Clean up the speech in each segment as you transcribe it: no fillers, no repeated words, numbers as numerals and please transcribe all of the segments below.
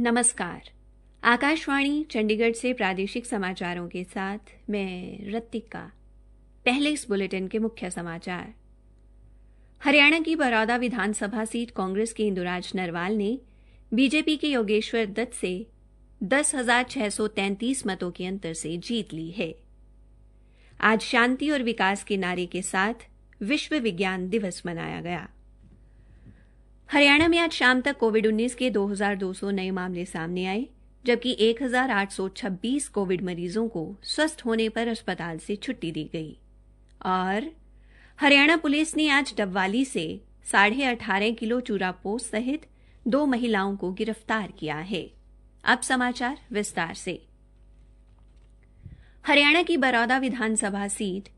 नमस्कार। आकाशवाणी चंडीगढ़ से प्रादेशिक समाचारों के साथ मैं रत्तिका। पहले इस बुलेटिन के मुख्य समाचार। हरियाणा की बरौदा विधानसभा सीट कांग्रेस के इंदुराज नरवाल ने बीजेपी के योगेश्वर दत्त से 10,633 मतों के अंतर से जीत ली है। आज शांति और विकास के नारे के साथ विश्व विज्ञान दिवस मनाया गया। हरियाणा में आज शाम तक कोविड-19 के 2,200 नए मामले सामने आए, जबकि 1,826 कोविड मरीजों को स्वस्थ होने पर अस्पताल से छुट्टी दी गई। और हरियाणा पुलिस ने आज डबवाली से 18.5 किलो चूरापोस्त सहित 2 महिलाओं को गिरफ्तार किया है। अब समाचार विस्तार से। हरियाणा की बरौदा विधानसभा सीट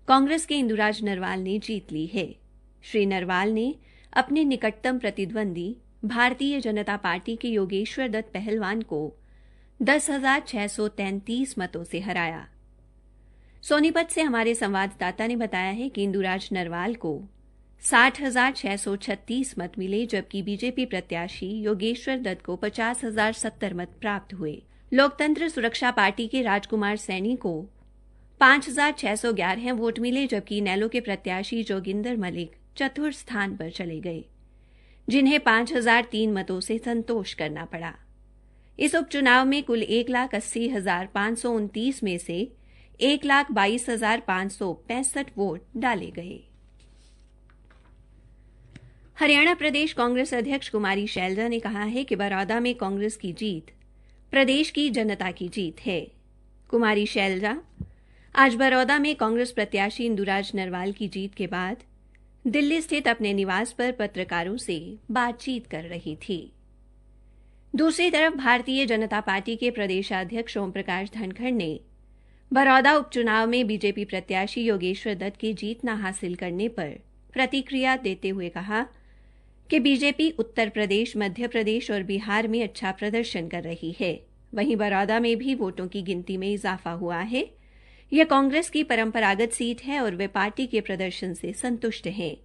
कांग्रेस के इंदुराज नरवाल ने जीत ली है। श्री नरवाल ने अपने निकटतम प्रतिद्वंदी भारतीय जनता पार्टी के योगेश्वर दत्त पहलवान को 10,633 मतों से हराया। सोनीपत से हमारे संवाददाता ने बताया है कि इंदुराज नरवाल को 60,636 मत मिले, जबकि बीजेपी प्रत्याशी योगेश्वर दत्त को 50,070 मत प्राप्त हुए। लोकतंत्र सुरक्षा पार्टी के राजकुमार सैनी को 5,611 वोट मिले, जबकि इनेलो के प्रत्याशी जोगिंदर मलिक चतुर्थ स्थान पर चले गए, जिन्हें 5,003 मतों से संतोष करना पड़ा। इस उपचुनाव में कुल 1,80,529 में से 1,22,565 वोट डाले गए। हरियाणा प्रदेश कांग्रेस अध्यक्ष कुमारी शैलजा ने कहा है कि बरौदा में कांग्रेस की जीत प्रदेश की जनता की जीत है। कुमारी शैलजा आज बरौदा में कांग्रेस प्रत्याशी इंदुराज नरवाल की जीत के बाद दिल्ली स्थित अपने निवास पर पत्रकारों से बातचीत कर रही थी। दूसरी तरफ भारतीय जनता पार्टी के प्रदेशाध्यक्ष ओम प्रकाश धनखड़ ने बरौदा उपचुनाव में बीजेपी प्रत्याशी योगेश्वर दत्त की जीत न हासिल करने पर प्रतिक्रिया देते हुए कहा कि बीजेपी उत्तर प्रदेश, मध्य प्रदेश और बिहार में अच्छा प्रदर्शन कर रही है। वहीं बरौदा में भी वोटों की गिनती में इजाफा हुआ है। यह कांग्रेस की परंपरागत सीट है और वे पार्टी के प्रदर्शन से संतुष्ट हैं।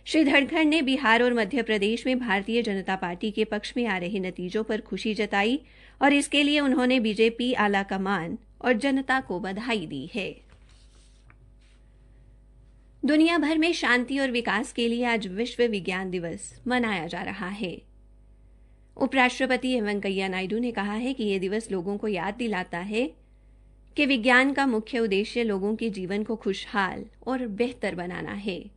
श्री धनखड़ ने बिहार और मध्य प्रदेश में भारतीय जनता पार्टी के पक्ष में आ रहे नतीजों पर खुशी जताई और इसके लिए उन्होंने बीजेपी आलाकमान और जनता को बधाई दी है। दुनिया भर में शांति और विकास के लिए आज विश्व विज्ञान दिवस मनाया जा रहा है। उपराष्ट्रपति एम वेंकैया नायडू ने कहा है कि यह दिवस लोगों को याद दिलाता है कि विज्ञान का मुख्य उद्देश्य लोगों के जीवन को खुशहाल और बेहतर बनाना है।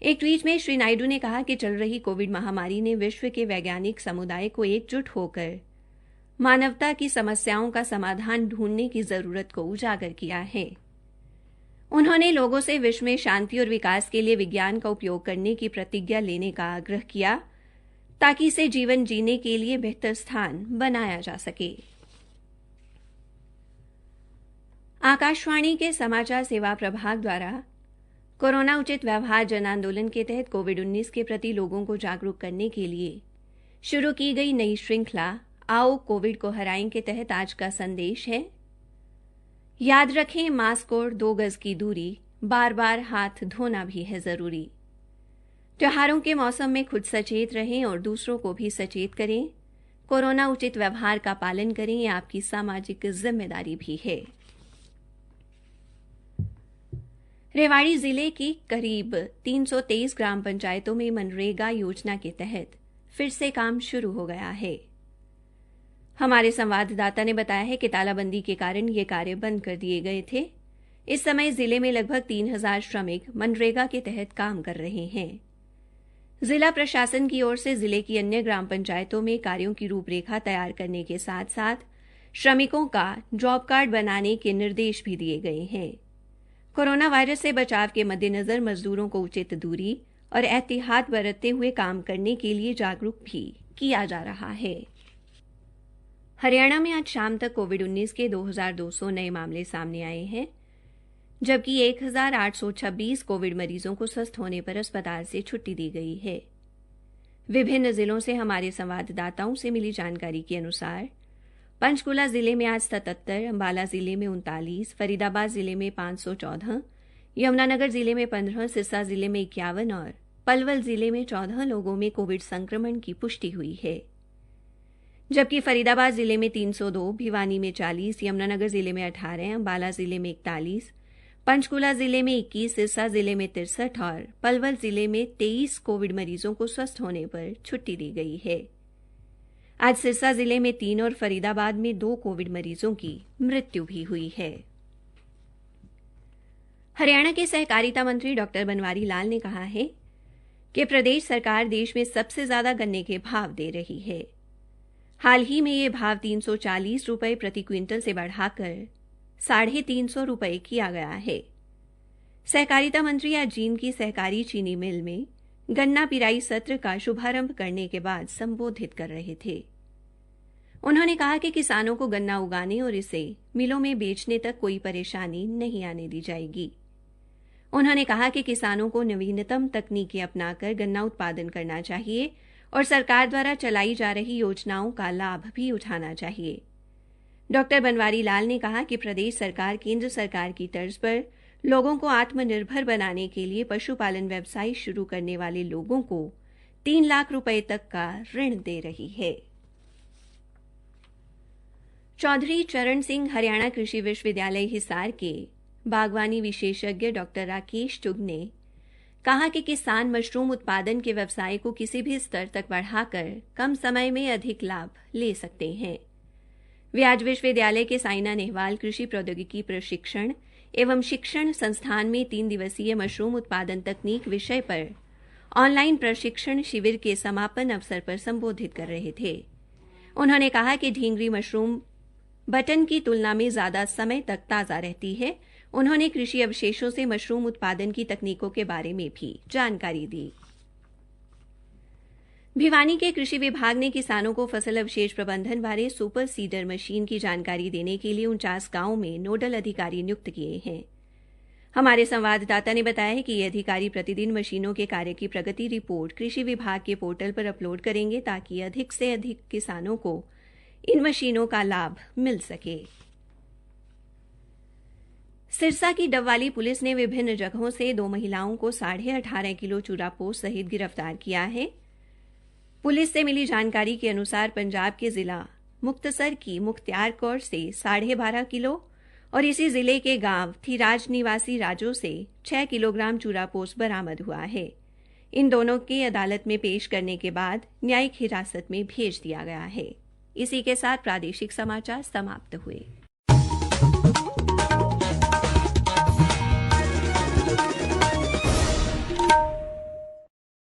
एक ट्वीट में श्री नायडू ने कहा कि चल रही कोविड महामारी ने विश्व के वैज्ञानिक समुदाय को एकजुट होकर मानवता की समस्याओं का समाधान ढूंढने की जरूरत को उजागर किया है। उन्होंने लोगों से विश्व में शांति और विकास के लिए विज्ञान का उपयोग करने की प्रतिज्ञा लेने का आग्रह किया, ताकि इसे जीवन जीने के लिए बेहतर स्थान बनाया जा सके। आकाशवाणी के समाचार सेवा प्रभाग द्वारा कोरोना उचित व्यवहार जन आंदोलन के तहत कोविड-19 के प्रति लोगों को जागरूक करने के लिए शुरू की गई नई श्रृंखला आओ कोविड को हराएं के तहत आज का संदेश है, याद रखें मास्क और 2 गज की दूरी, बार-बार हाथ धोना भी है जरूरी। त्योहारों के मौसम में खुद सचेत रहें और दूसरों को भी सचेत करें। कोरोना उचित व्यवहार का पालन करें, यह आपकी सामाजिक जिम्मेदारी भी है। रेवाड़ी जिले की करीब 323 ग्राम पंचायतों में मनरेगा योजना के तहत फिर से काम शुरू हो गया है। हमारे संवाददाता ने बताया है कि तालाबंदी के कारण ये कार्य बंद कर दिए गए थे। इस समय जिले में लगभग 3,000 श्रमिक मनरेगा के तहत काम कर रहे हैं। जिला प्रशासन की ओर से जिले की अन्य ग्राम पंचायतों में कार्यों की रूपरेखा तैयार करने के साथ साथ श्रमिकों का जॉब कार्ड बनाने के निर्देश भी दिए गए हैं। कोरोना वायरस से बचाव के मद्देनजर मजदूरों को उचित दूरी और एहतियात बरतते हुए काम करने के लिए जागरूक भी किया जा रहा है। हरियाणा में आज शाम तक कोविड-19 के 2,200 नए मामले सामने आए हैं, जबकि 1,826 कोविड मरीजों को स्वस्थ होने पर अस्पताल से छुट्टी दी गई है। विभिन्न जिलों से हमारे संवाददाताओं से मिली जानकारी के अनुसार पंचकुला जिले में आज 77, अंबाला जिले में 39, फरीदाबाद जिले में 514, यमुनानगर जिले में 15, सिरसा जिले में 51 और पलवल जिले में 14 लोगों में कोविड संक्रमण की पुष्टि हुई है। जबकि फरीदाबाद जिले में 302, भिवानी में 40, यमुनानगर जिले में 18, अंबाला जिले में 41, पंचकूला जिले में 21, सिरसा जिले में 63 और पलवल जिले में 23 कोविड मरीजों को स्वस्थ होने पर छुट्टी दी गई है। आज सिरसा जिले में 3 और फरीदाबाद में 2 कोविड मरीजों की मृत्यु भी हुई है। हरियाणा के सहकारिता मंत्री डॉ बनवारी लाल ने कहा है कि प्रदेश सरकार देश में सबसे ज्यादा गन्ने के भाव दे रही है। हाल ही में यह भाव 340 रुपये प्रति क्विंटल से बढ़ाकर 350 रुपये किया गया है। सहकारिता मंत्री आज जींद की सहकारी चीनी मिल में गन्ना पिराई सत्र का शुभारंभ करने के बाद संबोधित कर रहे थे। उन्होंने कहा कि किसानों को गन्ना उगाने और इसे मिलों में बेचने तक कोई परेशानी नहीं आने दी जाएगी। उन्होंने कहा कि किसानों को नवीनतम तकनीकें अपनाकर गन्ना उत्पादन करना चाहिए और सरकार द्वारा चलाई जा रही योजनाओं का लाभ भी उठाना चाहिए। डॉ बनवारी लाल ने कहा कि प्रदेश सरकार केंद्र सरकार की तर्ज पर लोगों को आत्मनिर्भर बनाने के लिए पशुपालन व्यवसाय शुरू करने वाले लोगों को 3 लाख रुपए तक का ऋण दे रही है। चौधरी चरण सिंह हरियाणा कृषि विश्वविद्यालय हिसार के बागवानी विशेषज्ञ डॉ राकेश चुग ने कहा कि किसान मशरूम उत्पादन के व्यवसाय को किसी भी स्तर तक बढ़ाकर कम समय में अधिक लाभ ले सकते हैं। वे आज विश्वविद्यालय के साइना नेहवाल कृषि प्रौद्योगिकी प्रशिक्षण एवं शिक्षण संस्थान में 3 दिवसीय मशरूम उत्पादन तकनीक विषय पर ऑनलाइन प्रशिक्षण शिविर के समापन अवसर पर संबोधित कर रहे थे। उन्होंने कहा कि ढींगरी मशरूम बटन की तुलना में ज्यादा समय तक ताज़ा रहती है। उन्होंने कृषि अवशेषों से मशरूम उत्पादन की तकनीकों के बारे में भी जानकारी दी। भिवानी के कृषि विभाग ने किसानों को फसल अवशेष प्रबंधन बारे सुपर सीडर मशीन की जानकारी देने के लिए 49 गांवों में नोडल अधिकारी नियुक्त किए हैं। हमारे संवाददाता ने बताया है कि ये अधिकारी प्रतिदिन मशीनों के कार्य की प्रगति रिपोर्ट कृषि विभाग के पोर्टल पर अपलोड करेंगे ताकि अधिक से अधिक किसानों को इन मशीनों का लाभ मिल सके। सिरसा की डबवाली पुलिस ने विभिन्न जगहों से 2 महिलाओं को 18.5 किलो चूरापोस्ट सहित गिरफ्तार किया है। पुलिस से मिली जानकारी के अनुसार पंजाब के जिला मुक्तसर की मुख्तियार कौर से 12.5 किलो और इसी जिले के गांव थीराज निवासी राजो से 6 किलोग्राम चूरापोस्ट बरामद हुआ है। इन दोनों के अदालत में पेश करने के बाद न्यायिक हिरासत में भेज दिया गया है। इसी के साथ प्रादेशिक समाचार समाप्त हुए।